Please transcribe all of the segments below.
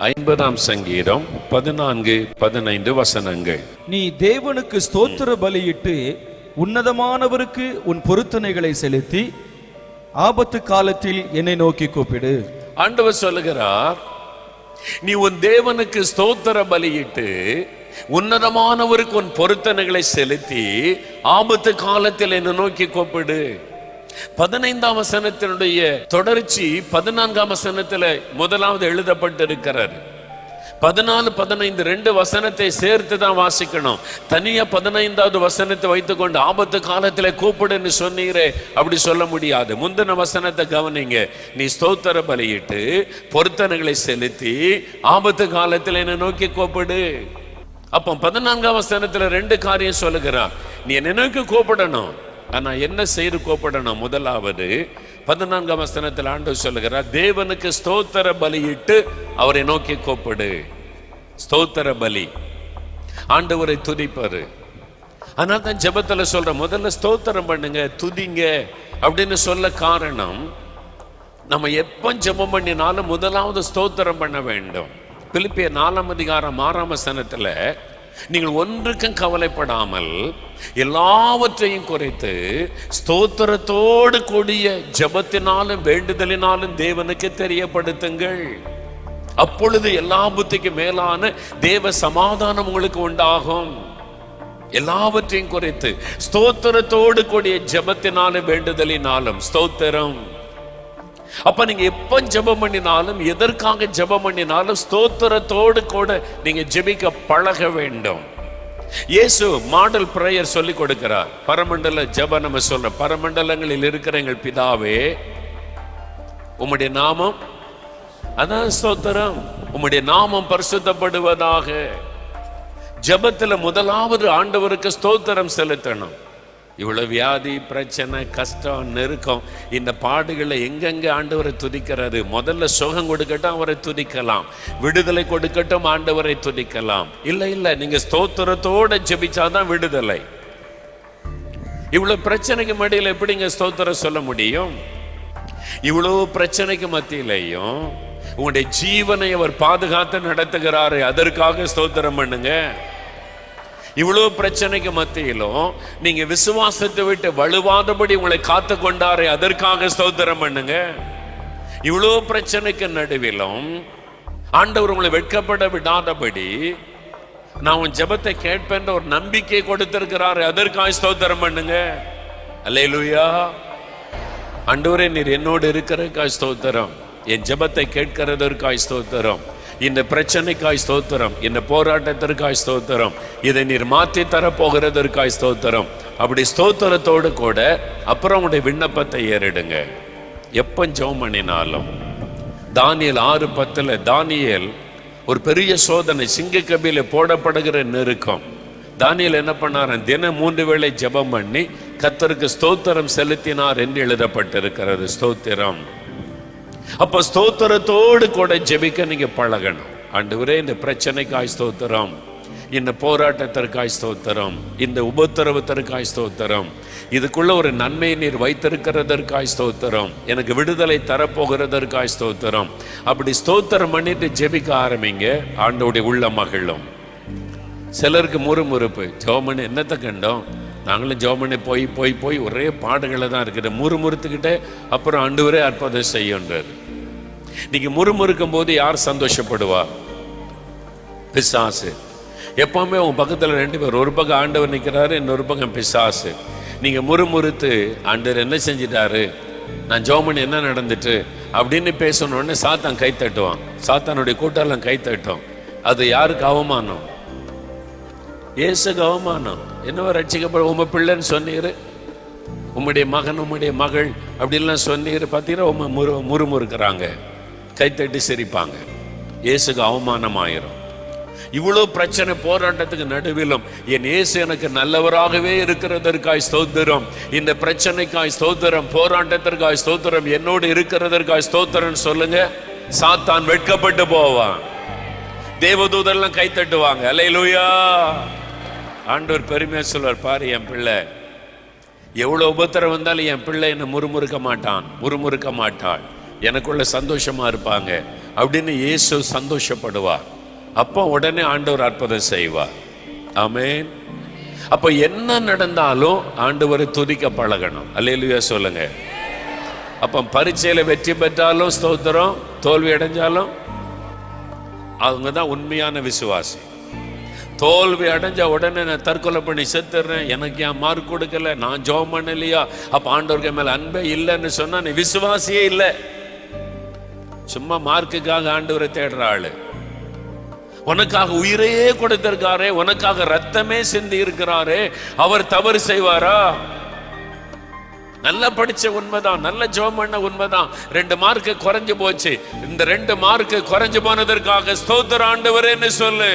50ஆம் சங்கீதம் 14-15 வசனங்கள். நீ தேவனுக்கு ஸ்தோத்திர பலியிட்டு உன்னதமானவருக்கு உன் பொருத்தனைகளை செலுத்தி ஆபத்து காலத்தில் என்னை நோக்கி கூப்பிடு. ஆண்டவர் சொல்லுகிறார், நீ உன் தேவனுக்கு ஸ்தோத்திர பலியிட்டு உன்னதமானவருக்கு உன் பொருத்தனைகளை செலுத்தி ஆபத்து காலத்தில் என்னை நோக்கி கூப்பிடு. 15ஆம் வசனத்தினுடைய தொடர்ச்சி 14ஆம் வசனத்தில் முதலாவது எழுதப்பட்டிருக்கிறது. 14-15 2 வசனத்தை சேர்த்து தான் வாசிக்கணும். தனியா 15வது வசனத்தை வைத்துக்கொண்டு ஆபத்து காலத்தில் கூப்பிடுன்னு சொன்னீரே, அப்படி சொல்ல முடியாது. முந்தின வசனத்தை கவனிங்க. நீ ஸ்தோத்திர பலியிட்டு பொருத்தனைகளை செலுத்தி ஆபத்து காலத்தில் என்னை நோக்கி கூப்பிடு. அப்போ 14ஆம் வசனத்துல 2 காரியம் சொல்லுகிறான். நீ என்னை நோக்கி கூப்பிடணும். ஆனா என்ன செய்து கூப்பிடணும்? முதலாவது 14ஆம் வசனத்தில் ஆண்டவர் சொல்லுகிறார், தேவனுக்கு ஸ்தோத்திர பலியிட்டு அவரை நோக்கி கூப்பிடு. ஸ்தோத்திர பலி ஆண்டவரை துதிப்பாரு. அதனால தான் ஜெபத்துல சொல்ற, முதல்ல ஸ்தோத்திரம் பண்ணுங்க, துதிங்க அப்படின்னு சொல்ல காரணம், நம்ம எப்ப ஜெபம் பண்ணினாலும் முதலாவது ஸ்தோத்திரம் பண்ண வேண்டும். பிலிப்பியர் 4ஆம் அதிகாரம் 6ஆம் வசனத்துல, நீங்கள் ஒன்றுக்கும் கவலைப்படாமல் எல்லாவற்றையும் குறைத்து ஸ்தோத்திரத்தோடு கூடிய ஜெபத்தினாலும் வேண்டுதலினாலும் தேவனுக்கு தெரியப்படுத்துங்கள். அப்பொழுது எல்லா புத்திக்கும் மேலான தேவ சமாதானம் உங்களுக்கு உண்டாகும். எல்லாவற்றையும் குறைத்து ஸ்தோத்திரத்தோடு கூடிய ஜெபத்தினாலும் வேண்டுதலினாலும். ஸ்தோத்திரம். அப்ப நீங்க எப்ப ஜெபம் பண்ணினாலும், எதற்காக ஜெபம் பண்ணினாலும் ஸ்தோத்திரத்தோடு கூட நீங்க ஜெபிக்க பழக வேண்டும். இயேசு மாடல் பிரேயர் சொல்லி கொடுக்கிறார். பரமண்டல ஜெப நம்ம சொல்ற, பரமண்டலங்களில் இருக்கிற எங்கள் பிதாவே, உம்முடைய நாமம், அதான் ஸ்தோத்திரம், உம்முடைய நாமம் பரிசுத்தப்படுவதாக. ஜெபத்துல முதலாவது ஆண்டவருக்கு ஸ்தோத்திரம் செலுத்தணும். இவ்வளவு வியாதி, பிரச்சனை, கஷ்டம், நெருக்கம், இந்த பாடுகளை எங்கெங்க ஆண்டவரை துதிக்கிறது? முதல்ல சுகம் கொடுக்கட்டும், அவரை துதிக்கலாம். விடுதலை கொடுக்கட்டும், ஆண்டவரை துதிக்கலாம். இல்ல நீங்க ஸ்தோத்திரத்தோட ஜெபிச்சாதான் விடுதலை. இவ்வளவு பிரச்சனைக்கு மத்தியில எப்படிங்க ஸ்தோத்திரம் சொல்ல முடியும்? இவ்வளவு பிரச்சனைக்கு மத்தியிலையும் உங்களுடைய ஜீவனை அவர் பாதுகாத்து நடத்துகிறாரு, அதற்காக ஸ்தோத்திரம் பண்ணுங்க. இவ்வளவு பிரச்சனைக்கு மத்தியிலும் நீங்க விசுவாசத்தை விட்டு வலுவாதபடி உங்களை காத்து கொண்டாரே, அதற்காக ஸ்தோத்திரம் பண்ணுங்க. இவ்வளவு பிரச்சனைக்கு நடுவிலும் ஆண்டவர் உங்களை வெட்கப்பட விடாதபடி நான் உன் ஜெபத்தை கேட்பேன்ற ஒரு நம்பிக்கை கொடுத்திருக்கிறாரு, அதற்காக ஸ்தோத்திரம் பண்ணுங்க. அல்லேலூயா. ஆண்டவரே, நீர் என்னோடு இருக்கிறதுக்காய் ஸ்தோத்திரம், என் ஜெபத்தை கேட்கிறதற்காய் ஸ்தோத்திரம், இந்த பிரச்சனைக்காய் ஸ்தோத்திரம், இந்த போராட்டத்திற்காய் ஸ்தோத்திரம், இதை நீர் மாற்றி தரப்போகிறதற்காய் ஸ்தோத்திரம். அப்படி ஸ்தோத்திரத்தோடு கூட அப்புறம் உடைய விண்ணப்பத்தை ஏறிடுங்க. எப்ப ஜெபம் பண்ணினாலும். தானியேல் 6:10 தானியேல் ஒரு பெரிய சோதனை, சிங்கக்கபில போடப்படுகிற நெருக்கம். தானியேல் என்ன பண்ணார்? தினம் 3 வேளை ஜெபம் பண்ணி கர்த்தருக்கு ஸ்தோத்திரம் செலுத்தினார் என்று எழுதப்பட்டிருக்கிறது. ஸ்தோத்திரம். அப்ப ஸ்தோத்திரத்தோடு கூட ஜெபிக்க நீங்க பழகணும். ஆண்டவரே, இந்த பிரச்சனைக்காய் ஸ்தோத்திரம், இந்த போராட்டத்திற்காய் ஸ்தோத்திரம், இந்த உபத்திரவத்திற்காய் ஸ்தோத்திரம், இதுக்குள்ள ஒரு நன்மையை நீர் வைத்திருக்கிறதற்காய் ஸ்தோத்திரம், எனக்கு விடுதலை தரப்போகிறதற்காய் ஸ்தோத்திரம். அப்படி ஸ்தோத்திரம் பண்ணிட்டு ஜெபிக்க ஆரம்பிங்க. ஆண்டவருடைய உள்ள மகிழும். சிலருக்கு முறுமுறுப்பு, ஜெபமணி என்னத்தை கண்டோம், நாங்களும் ஜெபமணி போய் ஒரே பாடுகளை தான் இருக்குது, முறுமுறுத்துக்கிட்டே அப்புறம் ஆண்டவரே அற்புதம் செய்யுன்றார். நீங்க முறுமுறுக்கும் போது யார் சந்தோஷப்படுவா? பிசாசு. எப்பவுமே உங்க பக்கத்துல 2 பேர், ஒரு பக்கம் ஆண்டவர் நிற்கிறாரு, இன்னொரு பக்கம் பிசாசு. நீங்க முறுமுறுத்து ஆண்டவர் என்ன செஞ்சிட்டாரு, நான் ஜெபமணி என்ன நடந்துட்டு அப்படின்னு பேசணுன்னு சாத்தான் கை தட்டுவான். சாத்தானுடைய கூட்டெல்லாம் கை தட்டும். அது யாருக்கு அவமானம்? இயேசுக்கு அவமானம். என்னவோ ரட்சிக்கப்பட உங்க பிள்ளைன்னு சொன்னீரு, உம்முடைய மகன், உம்முடைய மகள் அப்படின்லாம் சொன்னீரு, பார்த்தீங்கன்னா முறுமுறுக்கிறாங்க, கைத்தட்டி சிரிப்பாங்க. இயேசுக்கு அவமானம் ஆயிரும். இவ்வளோ பிரச்சனை போராட்டத்துக்கு நடுவிலும் என் இயேசு எனக்கு நல்லவராகவே இருக்கிறதற்காய் ஸ்தோத்திரம், இந்த பிரச்சனைக்காய் ஸ்தோத்திரம், போராட்டத்திற்காய் ஸ்தோத்திரம், என்னோடு இருக்கிறதற்காய் ஸ்தோத்திரம் சொல்லுங்க. சாத்தான் வெட்கப்பட்டு போவான், தேவதூதெல்லாம் கை தட்டுவாங்க. அல்லேலூயா. ஆண்டவர் பெருமையா சொல்வார், பாரு என் பிள்ளை எவ்வளவு உபத்திரம் வந்தாலும் என் பிள்ளை என்ன முறுமுறுக்க மாட்டான், முறுமுறுக்க மாட்டாள். எனக்குள்ள சந்தோஷமா இருப்பாங்க அப்படின்னு இயேசு சந்தோஷப்படுவார். அப்போ உடனே ஆண்டவர் அற்புதம் செய்வார். ஆமென். அப்ப என்ன நடந்தாலும் ஆண்டவரை துதிக்க பழகணும். அல்லேலூயா சொல்லுங்க. அப்ப பரீட்சையில வெற்றி பெற்றாலும் ஸ்தோத்திரம், தோல்வி அடைஞ்சாலும் அவங்க தான் உண்மையான விசுவாசி. தோல்வி அடைஞ்ச உடனே நான் தற்கொலை பண்ணி செத்துறேன், எனக்கு ஏன் மார்க் கொடுக்கல, நான் ஜெபம் பண்ணலையா, அப்ப ஆண்டவருக்கு மேல அன்பே இல்லைன்னு சொன்னா நீ விசுவாசியே இல்லை. சும்மா மார்க்குக்காக ஆண்டவரை தேடுற ஆளு. உனக்காக உயிரையே கொடுத்திருக்காரே, உனக்காக ரத்தமே சிந்தி இருக்கிறாரே, அவர் தவறு செய்வாரா? நல்லா படிச்ச உண்மைதான், நல்ல ஜெபம் பண்ண உண்மைதான், 2 மார்க் குறைஞ்சு போச்சு, இந்த 2 மார்க் குறைஞ்சு போனதற்காக ஸ்தோத்திர ஆண்டவரேன்னு சொல்லு.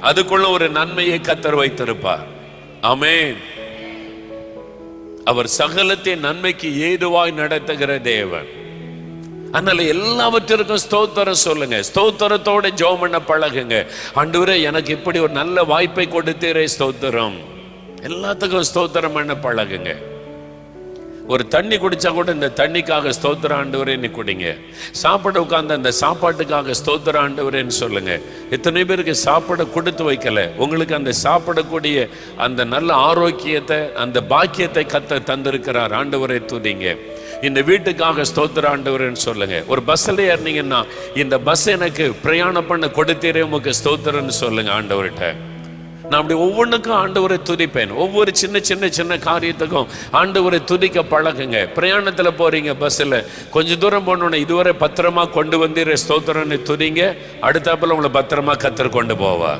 அதுக்குள்ள ஒரு நன்மையை கர்த்தர் வைத்திருப்பார். ஆமென். அவர் சகலத்தின் நன்மைக்கு ஏதுவாய் நடத்துகிற தேவன். அதனால எல்லாவற்றிற்கும் ஸ்தோத்திரம் சொல்லுங்க. ஸ்தோத்திரத்தோட ஜெபம் பண்ண பழகுங்க. ஆண்டவரே எனக்கு இப்படி ஒரு நல்ல வாய்ப்பை கொடுத்தீரே ஸ்தோத்திரம். எல்லாத்துக்கும் ஸ்தோத்திரம் பண்ண பழகுங்க. ஒரு தண்ணி குடிச்சா கூட இந்த தண்ணிக்காக ஸ்தோத்திர ஆண்டவரேன்னு குடிங்க. சாப்பிட உட்கார்ந்து அந்த சாப்பாட்டுக்காக ஸ்தோத்திர ஆண்டவரேன்னு சொல்லுங்க. எத்தனை பேருக்கு சாப்பிட கொடுத்து வைக்கல, உங்களுக்கு அந்த சாப்பிடக்கூடிய அந்த நல்ல ஆரோக்கியத்தை, அந்த பாக்கியத்தை கர்த்தர் தந்திருக்கிறார். ஆண்டவரை துதிங்க. இந்த வீட்டுக்காக ஸ்தோத்திர ஆண்டவரேன்னு சொல்லுங்க. ஒரு பஸ்ல ஏறினீங்கன்னா இந்த பஸ் எனக்கு பிரயாணம் பண்ண கொடுத்தீரே உமக்கு ஸ்தோத்திரன்னு சொல்லுங்க ஆண்டவர்கிட்ட. நான் அப்படி ஒவ்வொன்றுக்கும் ஆண்டவரை துதிப்பேன். ஒவ்வொரு சின்ன சின்ன சின்ன காரியத்துக்கும் ஆண்டவரை துதிக்க பழகுங்க. பிரயாணத்தில் போறீங்க, பஸ்ஸில் கொஞ்சம் தூரம் போனோன்னே இதுவரை பத்திரமா கொண்டு வந்தீர ஸ்தோத்திரன்னு துதிங்க. அடுத்தாப்புல உங்களை பத்திரமா கர்த்தர் கொண்டு போவா.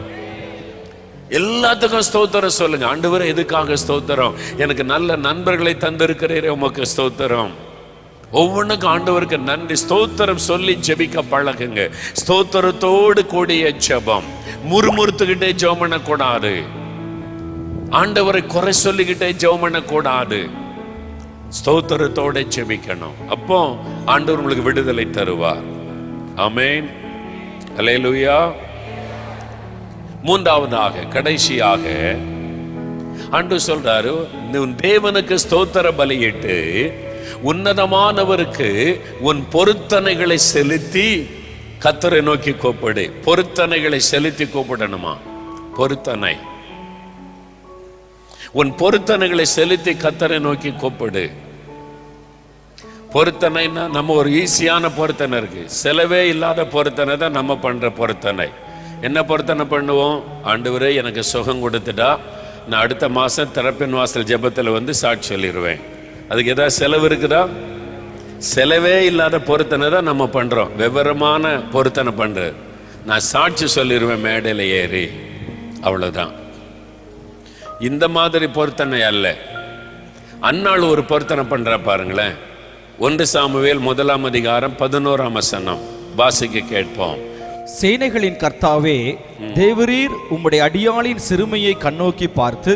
எல்லாத்துக்கும் ஸ்தோத்திரம் சொல்லுங்க. ஆண்டவரே எதுக்காக ஸ்தோத்திரம், எனக்கு நல்ல நண்பர்களை தந்திருக்கிறீரே உமக்கு ஸ்தோத்திரம். ஒவ்வொன்றுக்கும் ஆண்டவருக்கு நன்றி ஸ்தோத்திரம் சொல்லி ஜெபிக்க பழகுங்க. ஸ்தோத்திரத்தோடு கூடிய ஜெபம். முறுமுறுத்துக்கிட்டே ஜெபம் பண்ணக்கூடாது. ஆண்டவரை குறை சொல்லிக்கிட்டே ஜெபம் பண்ணக்கூடாது. ஸ்தோத்திரத்தோட ஜெபிக்கணும். அப்போ ஆண்டவர் உங்களுக்கு விடுதலை தருவார். ஆமென். அல்லேலூயா. மூன்றாவதாக கடைசியாக ஆண்டவர் சொல்றாரு, உன் தேவனுக்கு ஸ்தோத்திர பலியிட்டு உன்னதமானவருக்கு உன் பொருத்தனைகளை செலுத்தி கர்த்தரை நோக்கி கூப்பிடு. பொருத்தனைகளை செலுத்தி கூப்பிடணுமா? பொருத்தனை, உன் பொருத்தனைகளை செலுத்தி கர்த்தரை நோக்கி கூப்பிடு. பொருத்தனைன்னா நம்ம ஒரு ஈஸியான பொருத்தனை இருக்கு, செலவே இல்லாத பொருத்தனை தான் நம்ம பண்ற பொருத்தனை. என்ன பொருத்தனை பண்ணுவோம்? ஆண்டவரே எனக்கு சுகம் கொடுத்துட்டா நான் அடுத்த மாசம் திறப்பின் வாசல் ஜெபத்தில் வந்து சாட்சி சொல்லிடுவேன். அதுக்கு ஏதாவது செலவு இருக்குதா? செலவே இல்லாத பொருத்தனை தான் நம்ம பண்றோம். விவரமான பொருத்தனை பண்றது, நான் சாட்சி சொல்லிடுவேன் மேடையில் ஏறி, அவ்வளவுதான். இந்த மாதிரி பொருத்தனை அல்ல. அன்னாள் ஒரு பொருத்தனை பண்ற பாருங்களேன். 1 சாமுவேல் 1ஆம் அதிகாரம் 11ஆம் வசனம் வாசிக்க கேட்போம். சேனைகளின் கர்த்தாவே, தேவரீர் உம்முடைய அடியாளின் சிறுமையை கண்ணோக்கி பார்த்து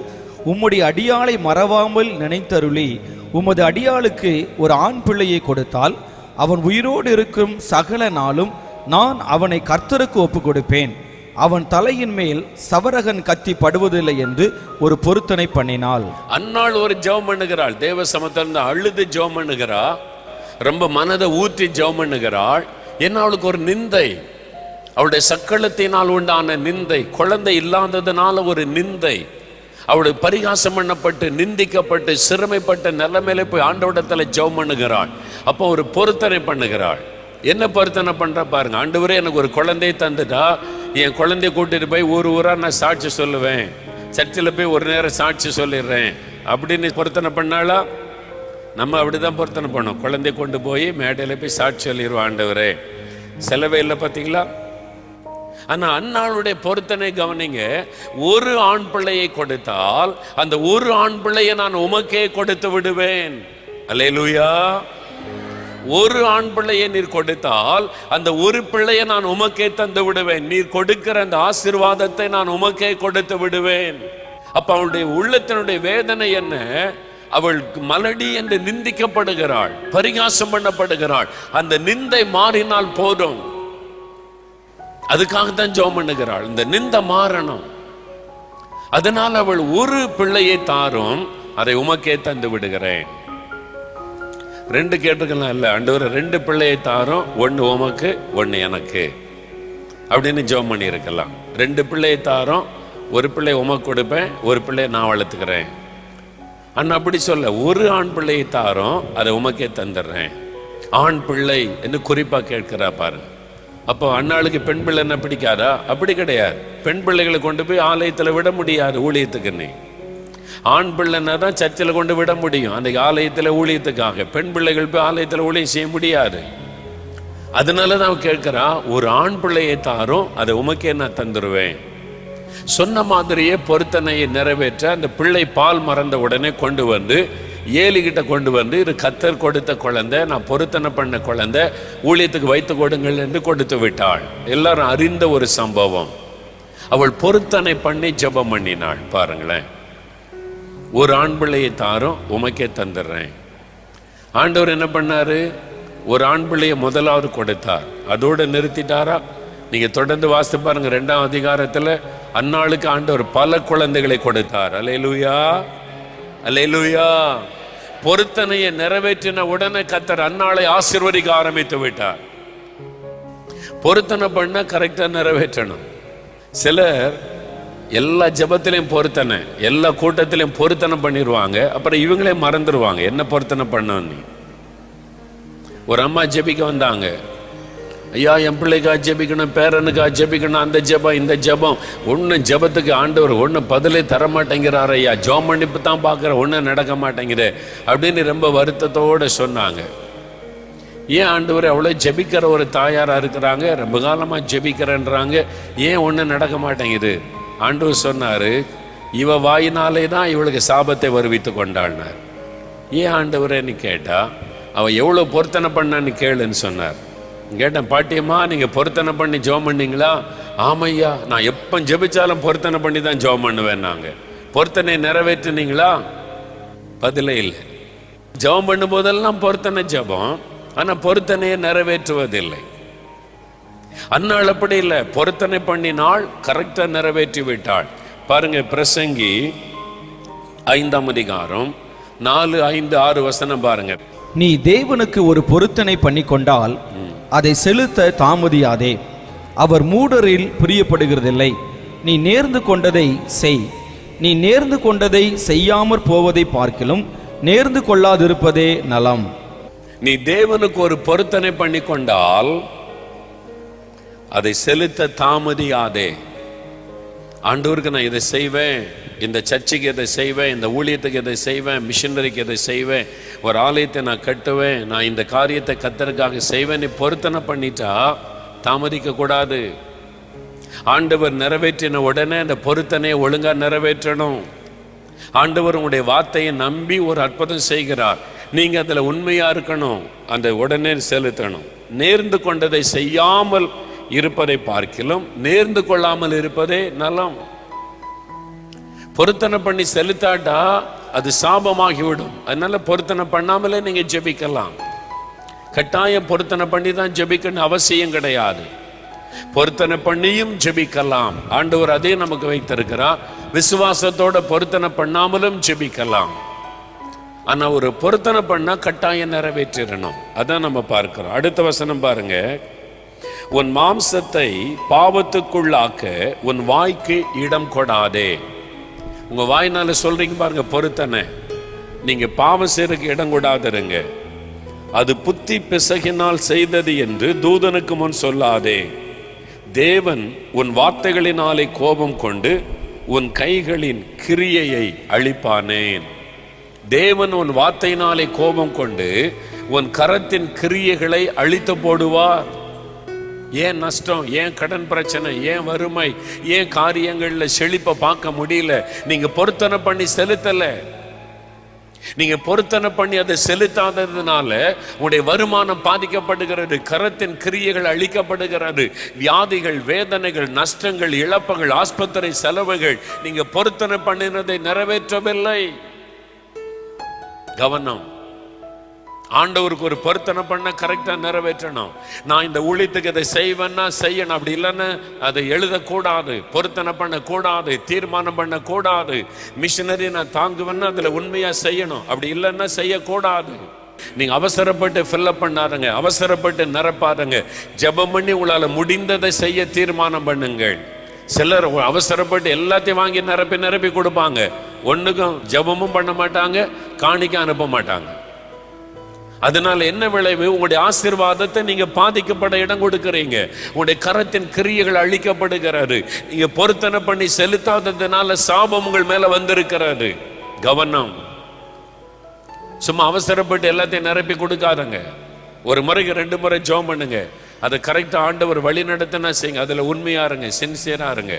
உம்முடைய அடியாளை மறவாமல் நினைத்தருளி உமது அடியாளுக்கு ஒரு ஆண் பிள்ளையை கொடுத்தால் அவன் உயிரோடு இருக்கும் சகல நாளும் நான் அவனை கர்த்தருக்கு ஒப்பு கொடுப்பேன். அவன் தலையின் மேல் சவரகன் கத்தி படுவதில்லை என்று ஒரு பொருத்தனை பண்ணினாள். அன்னாள் ஒரு ஜெபம் பண்ணுகிறாள். தேவ சமத்திலிருந்து அழுது ஜெபம் பண்ணுகிறா. ரொம்ப மனதை ஊற்றி ஜெபம் பண்ணுகிறாள். என்ன அவளுக்கு ஒரு நிந்தை, அவளுடைய சக்களத்தினால் உண்டான நிந்தை, குழந்தை இல்லாததுனால ஒரு நிந்தை, அவளுடைய பரிகாசம் பண்ணப்பட்டு நிந்திக்கப்பட்டு சிறுமைப்பட்ட நிலைமையில போய் ஆண்டவரிடத்துல ஜெபம் பண்ணுகிறாள். அப்போ ஒரு பொருத்தனை பண்ணுகிறாள். என்ன பொருத்தனை பண்ற பாருங்க. ஆண்டவரே எனக்கு ஒரு குழந்தையை தந்துட்டா என் குழந்தைய கூட்டிட்டு போய் ஊர் ஊரா நான் சாட்சி சொல்லுவேன், சர்ச்சில் போய் ஒரு நேரம் சாட்சி சொல்லிடுறேன் அப்படின்னு பொருத்தனை பண்ணாளா? நம்ம அப்படிதான் பொருத்தனை பண்ணோம். குழந்தைய கொண்டு போய் மேடையில போய் சாட்சி சொல்லிடுவோம். ஆண்டவரே செலவே இல்லை பார்த்தீங்களா? ஆனா அன்னாளுடைய பொருத்தனை கவனிங்க. ஒரு ஆண் பிள்ளையை கொடுத்தால் அந்த ஒரு ஆண் பிள்ளையை நான் உமக்கே கொடுத்து விடுவேன். அல்லேலூயா. ஒரு ஆண் பிள்ளையை நீர் கொடுத்தால் அந்த ஒரு பிள்ளையை நான் உமக்கே தந்து விடுவேன். நீர் கொடுக்கிற அந்த ஆசீர்வாதத்தை நான் உமக்கே கொடுத்து விடுவேன். அப்ப அவளுடைய உள்ளத்தினுடைய வேதனை என்ன? அவள் மலடி என்று நிந்திக்கப்படுகிறாள், பரிகாசம் பண்ணப்படுகிறாள். அந்த நிந்தை மாறினால் போதும். அதுக்காகத்தான் ஜெபம் பண்ணுகிறாள். இந்த நிந்தை மாறணும். அதனால் அவள் ஒரு பிள்ளையை தாரும், அதை உமக்கே தந்து விடுகிறேன். 2 கேட்டிருக்கலாம். இல்லை ஆண்டவரே 2 பிள்ளையை தாரோம், 1 உமக்கு 1 எனக்கு அப்படின்னு ஜெபம் பண்ணி இருக்கலாம். 2 பிள்ளையை தாரோம், 1 பிள்ளை உமக்கு கொடுப்பேன், 1 பிள்ளையை நான் வளர்த்துக்கிறேன். அண்ணா அப்படி சொல்ல, 1 ஆண் பிள்ளையை தாரோம், அதை உமக்கே தந்துடுறேன். ஆண் பிள்ளை என்று குறிப்பா கேட்கிறா பாருங்க. அப்போ அண்ணாளுக்கு பெண் பிள்ளை என்ன பிடிக்காதா? அப்படி கிடையாது. பெண் பிள்ளைகளை கொண்டு போய் ஆலயத்தில் விட முடியாது ஊழியத்துக்கு. நீ ஆண் பிள்ளைன்னா தான் சர்ச்சில் கொண்டு விட முடியும், அன்றைக்கு ஆலயத்தில் ஊழியத்துக்காக. பெண் பிள்ளைகள் போய் ஆலயத்தில் ஊழியம் செய்ய முடியாது. அதனால தான் கேட்கிறா, 1 ஆண் பிள்ளையை தாரும், அதை உமக்கே நான் தந்துருவேன். சொன்ன மாதிரியே பொருத்தனையை நிறைவேற்ற அந்த பிள்ளை பால் மறந்த உடனே கொண்டு வந்து ஏலிகிட்ட கொண்டு வந்து, இது கத்தர் கொடுத்த குழந்தை, நான் பொருத்தனை பண்ண குழந்தை, ஊழியத்துக்கு வைத்து கொடுங்கள் என்று கொடுத்து விட்டாள். எல்லாரும் அறிந்த ஒரு சம்பவம். அவள் பொருத்தனை பண்ணி ஜெபம் பண்ணினாள். பாருங்களேன், 1 ஆண் பிள்ளையை தாரும், உமக்கே தந்துடுறேன். ஆண்டவர் என்ன பண்ணாரு? 1 ஆண் பிள்ளையை முதலாவது கொடுத்தார். அதோடு நிறுத்திட்டாரா? நீங்க தொடர்ந்து வாசித்து பாருங்க. 2ஆம் அதிகாரத்தில் அன்னாளுக்கு ஆண்டவர் பல குழந்தைகளை கொடுத்தார். அல்லேலூயா, அல்லேலூயா. பொருத்தனையை நிறைவேற்றின உடனே கர்த்தர் அன்னாளை ஆசீர்வதிக்க ஆரம்பித்து விட்டார். பொருத்தனை பண்ண கரெக்டா நிறைவேற்றணும். சிலர் எல்லா ஜெபத்திலையும் பொருத்தனை, எல்லா கூட்டத்திலையும் பொருத்தனை பண்ணிடுவாங்க, அப்புறம் இவங்களே மறந்துடுவாங்க என்ன பொருத்தனை பண்ணு. ஒரு அம்மா ஜெபிக்க வந்தாங்க. ஐயா, என் பிள்ளைக்காக ஜெபிக்கணும், பேரனுக்காக ஜெபிக்கணும், அந்த ஜெபம் இந்த ஜெபம். ஒன்றும் ஜெபத்துக்கு ஆண்டவர் ஒன்றும் பதிலே தர மாட்டேங்கிறார் ஐயா, ஜெபம் பண்ணிப்பு தான் பார்க்குறேன், ஒன்றும் நடக்க மாட்டேங்குது அப்படின்னு ரொம்ப வருத்தத்தோடு சொன்னாங்க. ஏன் ஆண்டவர் அவ்வளோ ஜெபிக்கிற ஒரு தாயாராக இருக்கிறாங்க, ரொம்ப காலமாக ஜெபிக்கிறேன்றாங்க, ஏன் ஒன்றும் நடக்க மாட்டேங்குது? ஆண்டவர் சொன்னார், இவ வாயினாலே தான் இவளுக்கு சாபத்தை வருவித்து கொண்டாடினார். ஏன் ஆண்டவரேன்னு கேட்டால், அவன் எவ்வளோ பொருத்தனை பண்ணான்னு கேளுன்னு சொன்னார். கேட்டேன், பாட்டியம்மா நீங்கள் பொருத்தனை பண்ணி ஜெபம் பண்ணீங்களா? ஆமையா, நான் எப்போ ஜெபிச்சாலும் பொருத்தனை பண்ணி தான் ஜெபம் பண்ணுவேன். நாங்கள் பொருத்தனை நிறைவேற்றினீங்களா? பதிலே இல்லை. ஜெபம் பண்ணும் போதெல்லாம் பொருத்தனை ஜெபம், ஆனால் பொருத்தனையை நிறைவேற்றுவதில்லை. அன்னாள் அப்படி இல்லை, பொருத்தனை பண்ணினாள், கரெக்டாக நிறைவேற்றி விட்டாள். பாருங்க, பிரசங்கி 5ஆம் அதிகாரம் 4, 5, 6 வசனம் பாருங்க. நீ தேவனுக்கு ஒரு பொருத்தனை பண்ணி கொண்டால் அதை செலுத்த தாமதியாதே, அவர் மூடரில் பிரியப்படுகிறதில்லை. நீ நேர்ந்து கொண்டதை செய். நீ நேர்ந்து கொண்டதை செய்யாமற் போவதை பார்க்கிலும் நேர்ந்து கொள்ளாதிருப்பதே நலம். நீ தேவனுக்கு ஒரு பொருத்தனை பண்ணி கொண்டால் அதை செலுத்த தாமதியாதே. ஆண்டவருக்கு நான் இதை செய்வேன், இந்த சர்ச்சுக்கு இதை செய்வேன், இந்த ஊழியத்துக்கு இதை செய்வேன், மிஷனரிக்கு இதை செய்வேன், ஒரு ஆலயத்தை நான் கட்டுவேன், நான் இந்த காரியத்தை கர்த்தருக்காக செய்வேன். நீ பொருத்தனை பண்ணிட்டா தாமதிக்க கூடாது. ஆண்டவர் நிறைவேற்றின உடனே அந்த பொருத்தனையை ஒழுங்கா நிறைவேற்றணும். ஆண்டவர் உங்களுடைய வார்த்தையை நம்பி ஒரு அற்புதம் செய்கிறார், நீங்க அதுல உண்மையா இருக்கணும், அந்த உடனே செலுத்தணும். நேர்ந்து கொண்டதை செய்யாமல் இருப்பதை பார்க்கிலும் நேர்ந்து கொள்ளாமல் இருப்பதே நலம். பொருத்தனை பண்ணி செலுத்தாட்டா அது சாபமாகிவிடும். அதனால பொருத்தனை பண்ணாமலே நீங்க ஜெபிக்கலாம். கட்டாயம் பொருத்தனை பண்ணி தான் ஜெபிக்கணும் அவசியம் கிடையாது. பொருத்தனை பண்ணியும் ஜெபிக்கலாம். ஆண்டவர் அதே நமக்கு வைத்திருக்கிறார். விசுவாசத்தோட பொருத்தனை பண்ணாமலும் ஜெபிக்கலாம். ஆனா ஒரு பொருத்தனை பண்ணா கட்டாயம் நிறைவேற்றிடணும். அதான் நம்ம பார்க்கிறோம். அடுத்த வசனம் பாருங்க. உன் மாம்சத்தை பாவத்துக்குள்ளாக்க உன் வாய்க்கு இடம் கொடாதே. உங்க வாய்னால சொல்றீங்க பாருங்க பொருத்தனை, நீங்க பாவம் செய்யறதுக்கு இடம் கொடாதிருங்க. அது புத்தி பிசகினால் செய்தது என்று தூதனுக்கு முன் சொல்லாதே. தேவன் உன் வார்த்தைகளினாலே கோபம் கொண்டு உன் கைகளின் கிரியையை அழிப்பானேன். தேவன் உன் வார்த்தையினாலே கோபம் கொண்டு உன் கரத்தின் கிரியைகளை அழித்து போடுவார். ஏன் நஷ்டம், ஏன் கடன் பிரச்சனை, ஏன் வறுமை, ஏன் காரியங்கள்ல செழிப்பை பார்க்க முடியல? நீங்க பொருத்தனை பண்ணி செலுத்தல. நீங்க பொருத்தனை பண்ணி அதை செலுத்தாததுனால உங்களுடைய வருமானம் பாதிக்கப்படுகிறது, கரத்தின் கிரியைகள் அழிக்கப்படுகிறது, வியாதிகள், வேதனைகள், நஷ்டங்கள், இழப்புகள், ஆஸ்பத்திரி செலவுகள். நீங்க பொருத்தனை பண்ணினதை நிறைவேற்றவில்லை. கவனம். ஆண்டவருக்கு ஒரு பொருத்தனை பண்ண கரெக்டா நிறைவேற்றணும். நான் இந்த ஊழியத்துக்கு இதை செய்வேன்னா செய்யணும், அப்படி இல்லைன்னா அதை எழுதக்கூடாது, பொருத்தனை பண்ண கூடாது, தீர்மானம் பண்ண கூடாது. மிஷனரி நான் தாங்குவேன்னா அதுல உண்மையா செய்யணும், அப்படி இல்லைன்னா செய்யக்கூடாது. நீங்க அவசரப்பட்டு ஃபில்லப் பண்ணாருங்க, அவசரப்பட்டு நிரப்பாருங்க. ஜெபம் பண்ணி உங்களால முடிந்ததை செய்ய தீர்மானம் பண்ணுங்கள். சிலர் அவசரப்பட்டு எல்லாத்தையும் வாங்கி நிரப்பி கொடுப்பாங்க. ஒண்ணுக்கும் ஜெபமும் பண்ண மாட்டாங்க, காணிக்க அனுப்ப மாட்டாங்க. அதனால என்ன விளைவு? உங்களுடைய ஆசீர்வாதத்தை நீங்க பாதிக்கப்பட இடம் கொடுக்கிறீங்க. உங்களுடைய கரத்தின் கிரியைகள் அழிக்கப்படுகிறது. நீங்க பொருத்தனை பண்ணி செலுத்தாததுனால சாபம் உங்கள் மேல வந்திருக்கிறது. கவனம். சும்மா அவசரப்பட்டு எல்லாத்தையும் நிரப்பி கொடுக்காதங்க. ஒரு முறைக்கு 2 முறை ஜெபம் பண்ணுங்க. அதை கரெக்டா ஆண்டவர் வழி நடத்தினா செய்யுங்க. அதுல உண்மையா இருங்க, சின்சியரா இருங்க.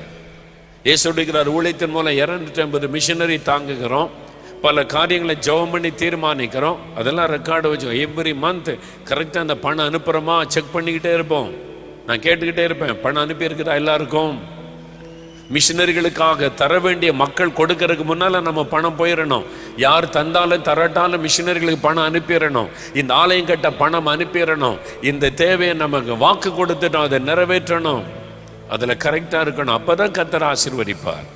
இயேசு சொல்லுகிறார், ஊழியத்தின் மூலம் 250 மிஷனரி தாங்குகிறோம், பல காரியங்களை ஜெபம் பண்ணி தீர்மானிக்கிறோம். அதெல்லாம் ரெக்கார்டு வச்சு எவ்ரி மந்த் கரெக்டாக அந்த பணம் அனுப்புகிறோமா செக் பண்ணிக்கிட்டே இருப்போம். நான் கேட்டுக்கிட்டே இருப்பேன், பணம் அனுப்பியிருக்குதா எல்லாருக்கும். மிஷினரிகளுக்காக தர வேண்டிய மக்கள் கொடுக்கறதுக்கு முன்னால் நம்ம பணம் போயிடணும். யார் தந்தாலும் தரட்டாலும் மிஷினரிகளுக்கு பணம் அனுப்பிடணும். இந்த ஆலயம் கட்ட பணம் அனுப்பிடணும். இந்த தேவையை நமக்கு வாக்கு கொடுத்துட்டோம், அதை நிறைவேற்றணும். அதில் கரெக்டாக இருக்கணும். அப்போதான் கர்த்தர் ஆசீர்வதிப்பார்.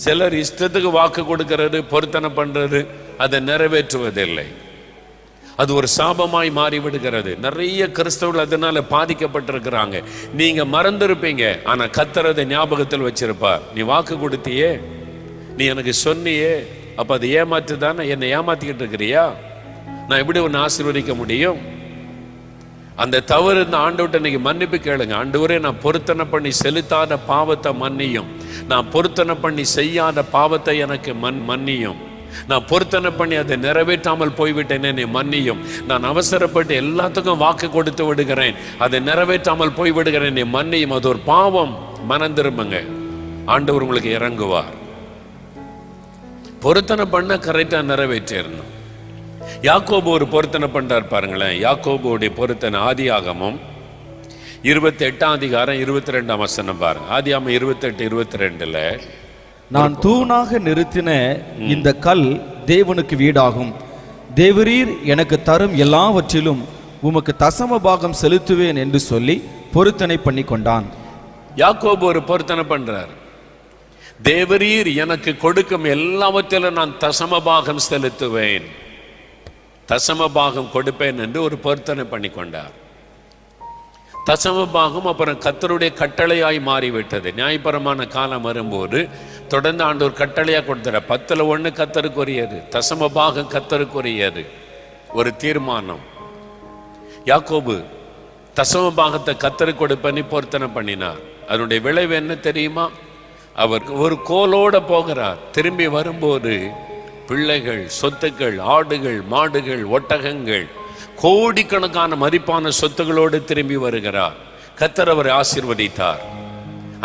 சிலர் இஷ்டத்துக்கு வாக்கு கொடுக்கிறது, பொருத்தனை பண்றது, அதை நிறைவேற்றுவதில்லை. அது ஒரு சாபமாய் மாறிவிடுகிறது. நிறைய கிறிஸ்தவர்கள் அதனால பாதிக்கப்பட்டிருக்கிறாங்க. நீங்க மறந்துருப்பீங்க, ஆனா கர்த்தர் அதை ஞாபகத்தில் வச்சிருப்பார். நீ வாக்கு கொடுத்தியே, நீ எனக்கு சொன்னியே, அப்ப அது ஏமாத்து தானே, என்னை ஏமாத்திக்கிட்டு இருக்கிறியா? நான் எப்படி உன்னை ஆசீர்வதிக்க முடியும்? அந்த தவறு இந்த ஆண்டவர்கிட்ட இன்னைக்கு மன்னிப்பு கேளுங்க. ஆண்டவரே, நான் பொருத்தனை பண்ணி செலுத்தாத பாவத்தை மன்னியும், நான் பொருத்தனை பண்ணி செய்யாத பாவத்தை எனக்கு மன்னியும், நான் பொருத்தனை பண்ணி அதை நிறைவேற்றாமல் போய்விட்டேனே நீ மன்னியும், நான் அவசரப்பட்டு எல்லாத்துக்கும் வாக்கு கொடுத்து விடுகிறேன், அதை நிறைவேற்றாமல் போய்விடுகிறேன், நீ மன்னியும். அது ஒரு பாவம். மனம் திரும்புங்க, ஆண்டவர் உங்களுக்கு இறங்குவார். பொருத்தனை பண்ண கரெக்டா நிறைவேற்றிடணும். யாக்கோபு ஒரு பொருத்தனை பண்றார் பாருங்களேன். யாக்கோபுடைய பொருத்தனை ஆதியாகமம் 28ஆம் அதிகாரம் 22ஆம் வசனம் பாருங்க. ஆதியாகமம் 28:22, நான் தூணாக நிறுத்தின இந்த கல் தேவனுக்கு வீடாகும், தேவரீர் எனக்கு தரும் எல்லாவற்றிலும் உமக்கு தசம பாகம் செலுத்துவேன் என்று சொல்லி பொருத்தனை பண்ணி கொண்டான். யாக்கோபு ஒரு பொருத்தனை பண்றார். தேவரீர் எனக்கு கொடுக்கும் எல்லாவற்றிலும் நான் தசம பாகம் செலுத்துவேன், தசம பாகம் கொடுப்பேன் என்று ஒரு பொருத்தனை பண்ணி கொண்டார். தசம பாகம் அப்புறம் கர்த்தருடைய கட்டளையாய் மாறிவிட்டது. நியாயபரமான காலம் வரும்போது தொடர்ந்து ஆண்டவர் கட்டளையா கொடுத்தார். 10ல் 1 கர்த்தருக்குரியது, தசம பாகம் கர்த்தருக்குரியது. ஒரு தீர்மானம். யாக்கோபு தசம பாகத்தை கர்த்தருக்கு கொடுப்பேன்னு பொருத்தனை பண்ணினார். அதனுடைய விளைவு என்ன தெரியுமா? அவர் ஒரு கோலோட போகிறார். திரும்பி வரும்போது பிள்ளைகள், சொத்துக்கள், ஆடுகள், மாடுகள், ஒட்டகங்கள், கோடிக்கணக்கான மதிப்பான சொத்துகளோடு திரும்பி வருகிறார். கர்த்தர் அவரை ஆசீர்வதித்தார்.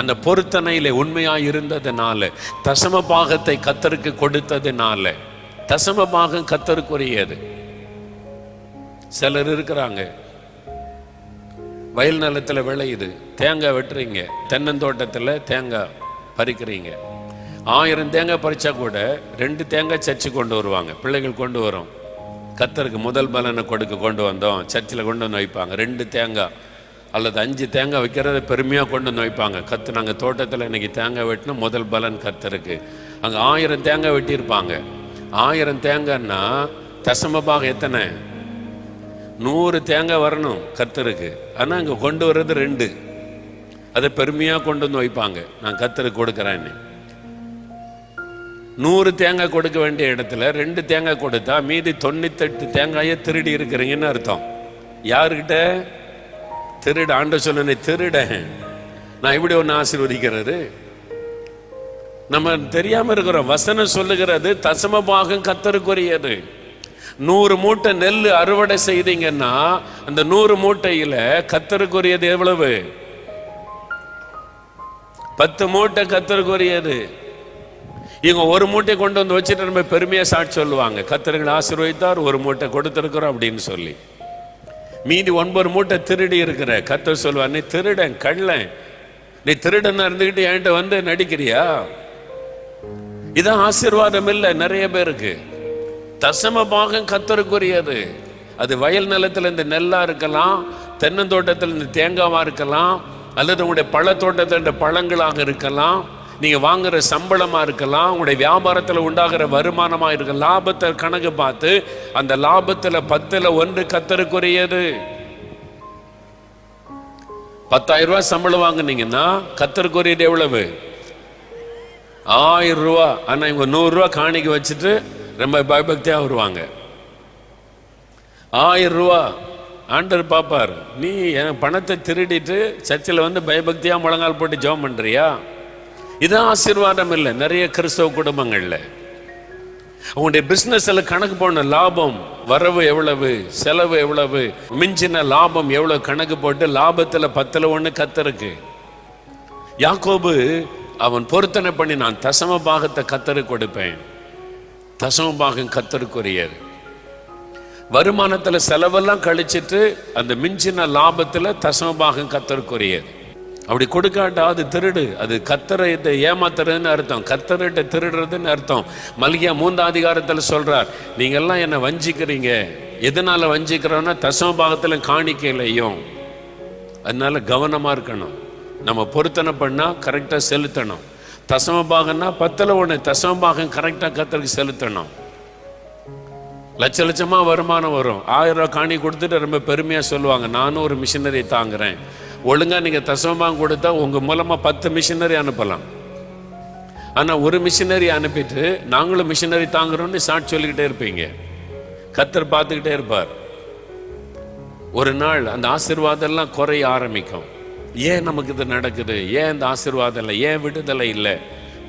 அந்த பொருத்தனையில உண்மையாய் இருந்ததுனால, தசம பாகத்தை கர்த்தருக்கு கொடுத்ததுனால, தசம பாகம் கர்த்தருக்குரியது. சிலர் இருக்கிறாங்க, வயல் நிலத்துல விளையுது, தேங்காய் வெட்டுறீங்க, தென்னந்தோட்டத்துல தேங்காய் பறிக்கிறீங்க. 1000 தேங்காய் பறிச்சா கூட 2 தேங்காய் சர்ச்சு கொண்டு வருவாங்க, பிள்ளைகள் கொண்டு வரும். கர்த்தருக்கு முதல் பலனை கொண்டு வந்தோம், சர்ச்சில் கொண்டு வந்து வைப்பாங்க. 2 தேங்காய் அல்லது 5 தேங்காய் வைக்கிறத பெருமையாக கொண்டு வந்து வைப்பாங்க. கர்த்தர், நாங்கள் தோட்டத்தில் இன்னைக்கு தேங்காய் வெட்டினா முதல் பலன் கர்த்தருக்கு. அங்கே 1000 தேங்காய் வெட்டியிருப்பாங்க. 1000 தேங்காய்னா தசம பாகம் எத்தனை? 100 தேங்காய் வரணும் கர்த்தருக்கு. ஆனால் அங்கே கொண்டு வர்றது 2. அதை பெருமையாக கொண்டு வந்து வைப்பாங்க, நான் கர்த்தருக்கு கொடுக்குறேன்னு. 100 தேங்காய் கொடுக்க வேண்டிய இடத்துல 2 தேங்காய் கொடுத்தா மீதி 98 தேங்காயை திருடி இருக்கிறீங்கன்னு அர்த்தம். யாருக்கிட்ட? திருட. ஆண்டவர் சொல்ல, திருட நான் இப்படி ஒன்று ஆசீர்வதிக்கிறது. நம்ம தெரியாம இருக்கிறோம். வசனம் சொல்லுகிறது தசம பாகம் கர்த்தருக்குரியது. 100 மூட்டை நெல் அறுவடை செய்தீங்கன்னா அந்த 100 மூட்டையில கர்த்தருக்குரியது எவ்வளவு? 10 மூட்டை கர்த்தருக்குரியது. இவங்க 1 மூட்டை கொண்டு வந்து வச்சுட்டு நம்ம பெருமையா சாட்சி சொல்லுவாங்க, கர்த்தர்களை ஆசீர்வதித்தார், 1 மூட்டை கொடுத்திருக்கிறோம் அப்படின்னு சொல்லி. மீதி 9 மூட்டை திருடி இருக்கிற. கர்த்தர் சொல்லுவார், நீ திருடன், கள்ளன், நீ திருடனா இருந்துகிட்டு என்கிட்ட வந்து நடிக்கிறியா? இதான் ஆசீர்வாதம் இல்லை நிறைய பேருக்கு. தசம பாகம் கர்த்தருக்குரியது. அது வயல் நிலத்துல இந்த நெல்லா இருக்கலாம், தென்னந்தோட்டத்தில் இந்த தேங்காவா இருக்கலாம், அல்லது உங்களுடைய பழத்தோட்டத்தில் இந்த பழங்களாக இருக்கலாம், நீங்க வாங்குற சம்பளமா இருக்கலாம், உங்களுடைய வியாபாரத்தில் உண்டாகிற வருமானமா இருக்கலாம். லாபத்தை கணக்கு பார்த்து அந்த லாபத்தில் 10ல் 1 கர்த்தருக்குரியது. 10,000 ரூபாய் சம்பளம் வாங்குனீங்கன்னா கர்த்தருக்குரியது எவ்வளவு? 1000 ரூபா. ஆனா இவங்க 100 ரூபா காணிக்க வச்சுட்டு ரொம்ப பயபக்தியா வருவாங்க. 1000 ரூபா ஆண்டவர் பாப்பார். நீ என் பணத்தை திருடிட்டு சர்ச்சில் வந்து பயபக்தியா முழங்கால் போட்டு ஜெபம் பண்றியா? இதான் ஆசீர்வாதம் இல்லை. நிறைய கிறிஸ்தவ குடும்பங்கள்ல உங்களுடைய பிசினஸ்ல கணக்கு போன லாபம் வரவு எவ்வளவு, செலவு எவ்வளவு, மிஞ்சின லாபம் எவ்வளவு கணக்கு போட்டு லாபத்துல 10ல் 1 கர்த்தருக்கு. யாக்கோபு அவன் பொருத்தனை பண்ணி, நான் தசம பாகத்தை கர்த்தருக்கு கொடுப்பேன். தசம பாகம் கர்த்தருக்குரியது. வருமானத்துல செலவெல்லாம் கழிச்சிட்டு அந்த மிஞ்சின லாபத்துல தசம பாகம் கர்த்தருக்குரியது. அப்படி கொடுக்காட்டா அது திருடு, அது கர்த்தரை ஏமாத்துறதுன்னு அர்த்தம், கர்த்தர்கிட்ட திருடுறதுன்னு அர்த்தம். மல்கியா 3ஆம் அதிகாரத்தில் சொல்றார், நீங்க எல்லாம் என்ன வஞ்சிக்கிறீங்க. எதனால வஞ்சிக்கிறோம்னா தசம பாகத்துல காணிக்கையிலையும். அதனால கவனமா இருக்கணும். நம்ம பொருத்தனை பண்ணா கரெக்டா செலுத்தணும். தசம பாகம்னா 10ல் 1 தசம பாகம் கரெக்டா கர்த்தருக்கு செலுத்தணும். லட்சமா வருமானம் வரும். 1000 ரூபாய் காணி கொடுத்துட்டு ரொம்ப பெருமையா சொல்லுவாங்க, நானும் ஒரு மிஷினரி தாங்குறேன். ஒழுங்கா நீங்க தசமபாகம் கொடுத்தா உங்க மூலமா 10 மிஷினரி அனுப்பலாம். ஆனா ஒரு மிஷினரி அனுப்பிட்டு நாங்களும் மிஷினரி தாங்குறோம்னு சாட்சி சொல்லிக்கிட்டே இருப்பீங்க. கர்த்தர் பார்த்துக்கிட்டே இருப்பார். ஒரு நாள் அந்த ஆசீர்வாதம் எல்லாம் குறைய ஆரம்பிக்கும். ஏன் நமக்கு இது நடக்குது? ஏன் இந்த ஆசீர்வாதம் இல்லை? ஏன் விடுதலை இல்லை?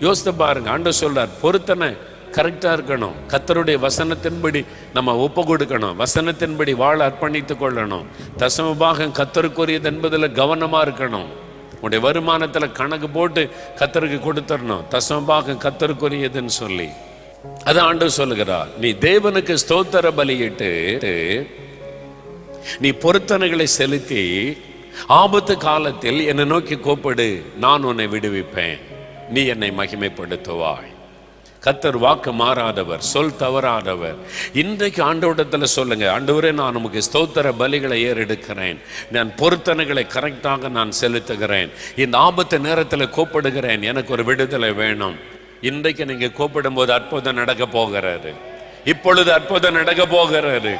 யோசித்து பாருங்க. ஆண்டவர் சொல்றார், பொருத்தனை கரெக்டா இருக்கணும். கர்த்தருடைய வசனத்தின்படி நம்ம ஒப்பு கொடுக்கணும். வசனத்தின்படி வாழ அர்ப்பணித்துக் கொள்ளணும். தசம பாகம் கர்த்தருக்குரியது என்பதில் கவனமா இருக்கணும். உடைய வருமானத்துல கணக்கு போட்டு கர்த்தருக்கு கொடுத்துடணும். தசம பாகம் கர்த்தருக்குரியதுன்னு சொல்லி அது ஆண்டவர் சொல்லுகிறார். நீ தேவனுக்கு ஸ்தோத்திர பலியிட்டு நீ பொருத்தனைகளை செலுத்தி ஆபத்து காலத்தில் என்னை நோக்கி கூப்பிடு, நான் உன்னை விடுவிப்பேன், நீ என்னை மகிமைப்படுத்துவாய். கர்த்தர் வாக்கு மாறாதவர், சொல் தவறாதவர். இன்றைக்கு ஆண்டவரிடத்துல சொல்லுங்க, ஆண்டவரே நான் உமக்கு ஸ்தோத்திர பலிகளை ஏறெடுக்கிறேன், நான் பொருத்தனைகளை கரெக்டாக நான் செலுத்துகிறேன், இந்த ஆபத்து நேரத்தில் கூப்பிடுகிறேன், எனக்கு ஒரு விடுதலை வேணும். இன்றைக்கு நீங்க கூப்பிடும் போது அற்புதம் நடக்க போகிறது. இப்பொழுது அற்புதம் நடக்க போகிறது.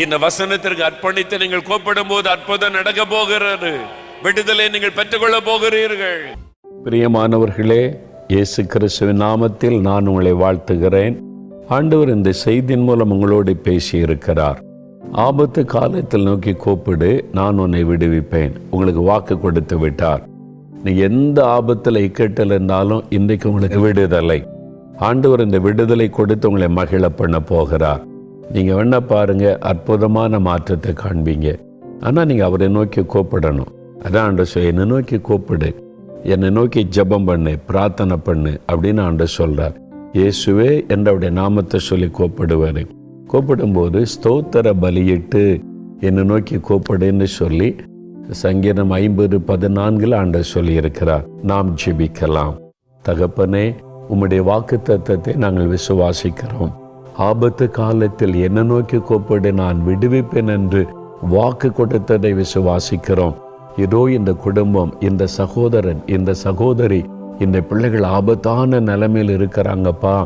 இந்த வசனத்திற்கு அர்ப்பணித்து நீங்கள் கூப்பிடும் போது அற்புதம் நடக்க போகிறது. விடுதலை நீங்கள் பெற்றுக்கொள்ள போகிறீர்கள். பிரியமானவர்களே, இயேசு கிறிஸ்துவின் நாமத்தில் நான் உங்களை வாழ்த்துகிறேன். ஆண்டவர் இந்த செய்தியின் மூலம் உங்களோடு பேசி இருக்கிறார். ஆபத்து காலத்தில் நோக்கி கூப்பிடு, நான் உன்னை விடுவிப்பேன். உங்களுக்கு வாக்கு கொடுத்து விட்டார். நீ எந்த ஆபத்தில் இக்கட்டில் இருந்தாலும் இன்றைக்கு உங்களுக்கு விடுதலை. ஆண்டவர் இந்த விடுதலை கொடுத்து உங்களை மகிழ பண்ண போகிறார். நீங்க வேணா பாருங்க, அற்புதமான மாற்றத்தை காண்பீங்க. ஆனா நீங்க அவரை நோக்கி கூப்பிடணும். அதான் ஆண்டவர், என்னை நோக்கி கூப்பிடு, என்னை நோக்கி ஜெபம் பண்ணு, பிரார்த்தனை பண்ணு அப்படின்னு ஆண்டவர் சொல்றார். இயேசுவே என்றவுடைய நாமத்தை சொல்லி கூப்பிடுவாரு. கூப்பிடும்போது ஸ்தோத்திர பலியிட்டு என்னை நோக்கி கூப்பிடுன்னு சொல்லி சங்கீதம் 50:14 ஆண்டவர் சொல்லி இருக்கிறார். நாம் ஜெபிக்கலாம். தகப்பனே, உம்முடைய வாக்கு தத்தத்தை நாங்கள் விசுவாசிக்கிறோம். ஆபத்து காலத்தில் என்னை நோக்கி கூப்பிடு, நான் விடுவிப்பேன் என்று வாக்கு கொடுத்ததை விசுவாசிக்கிறோம். இதோ இந்த குடும்பம், இந்த சகோதரன், இந்த சகோதரி, இந்த பிள்ளைகள் ஆபத்தான நிலைமையில் இருக்கிறாங்கப்பா.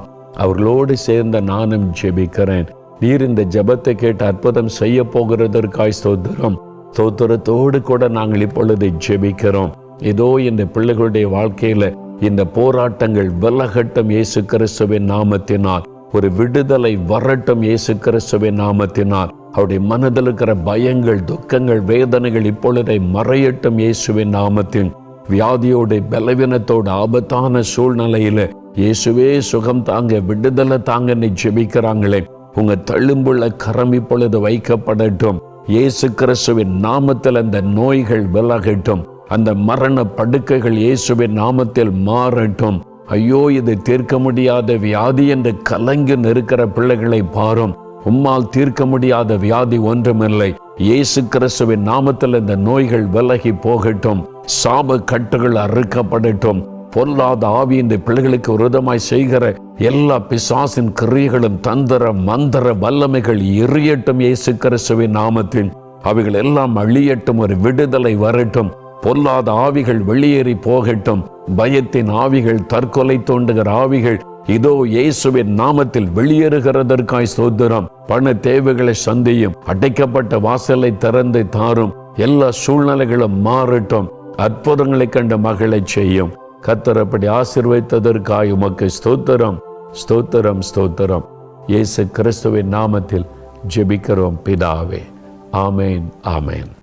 அவர்களோடு சேர்ந்த நானும் ஜெபிக்கிறேன். நீர் இந்த ஜெபத்தை கேட்டு அற்புதம் செய்ய போகிறதற்காய் ஸ்தோத்திரம். ஸ்தோத்திரத்தோடு கூட நாங்கள் இப்பொழுது ஜெபிக்கிறோம். இதோ இந்த பிள்ளைகளுடைய வாழ்க்கையில இந்த போராட்டங்கள் விலகட்டும் இயேசு கிறிஸ்துவின் நாமத்தினால். ஒரு விடுதலை வரட்டும் இயேசு கிறிஸ்துவின் நாமத்தினால். அவருடைய மனதில் இருக்கிற பயங்கள், துக்கங்கள், வேதனைகள் இப்பொழுதை மறையட்டும் இயேசுவின் நாமத்தின். வியாதியோட, பலவீனத்தோடு, ஆபத்தான சூழ்நிலையில இயேசுவே சுகம் தாங்க, விடுதலை தாங்க ஜெபிக்கிறாங்களே, உங்க தழும்புள்ள கரம் இப்பொழுது வைக்கப்படட்டும் இயேசு கிறிஸ்துவின் நாமத்தில். அந்த நோய்கள் விலகட்டும், அந்த மரண படுக்கைகள் இயேசுவின் நாமத்தில் மாறட்டும். ஐயோ, இது தீர்க்க முடியாத வியாதி என்று கலங்கி நிற்கிற பிள்ளைகளை பாரும். உம்மால் தீர்க்க முடியாத வியாதி ஒன்றுமில்லை. இயேசு கிறிஸ்துவின் நாமத்தில் இந்த நோய்கள் விலகி போகட்டும். சாப கட்டுகள் அறுக்கப்படட்டும். பொல்லாத ஆவி இந்த பிள்ளைகளுக்கு விரோதமாய் செய்கிற எல்லா பிசாசின் கிரியைகளும், தந்திர மந்திர வல்லமைகள் எரியட்டும் இயேசு கிறிஸ்துவின் நாமத்தில். அவைகள் எல்லாம் அழியட்டும். ஒரு விடுதலை வரட்டும். பொல்லாத ஆவிகள் வெளியேறி போகட்டும். பயத்தின் ஆவிகள், தற்கொலை தோண்டுகிற ஆவிகள் இதோ இயேசுவின் நாமத்தில் வெளியேறுகிறதற்காய் ஸ்தோத்திரம். பண தேவைகளை சந்தியும், அடைக்கப்பட்ட வாசலை திறந்து தாரும், எல்லா சூழ்நிலைகளும் மாறட்டும், அற்புதங்களை கண்ட மகளை செய்யும். கர்த்தர் அப்படி ஆசீர்வதித்ததற்காய் உமக்கு ஸ்தோத்திரம், ஸ்தோத்திரம், ஸ்தோத்திரம். இயேசு கிறிஸ்துவின் நாமத்தில் ஜெபிக்கிறோம் பிதாவே. ஆமேன், ஆமேன்.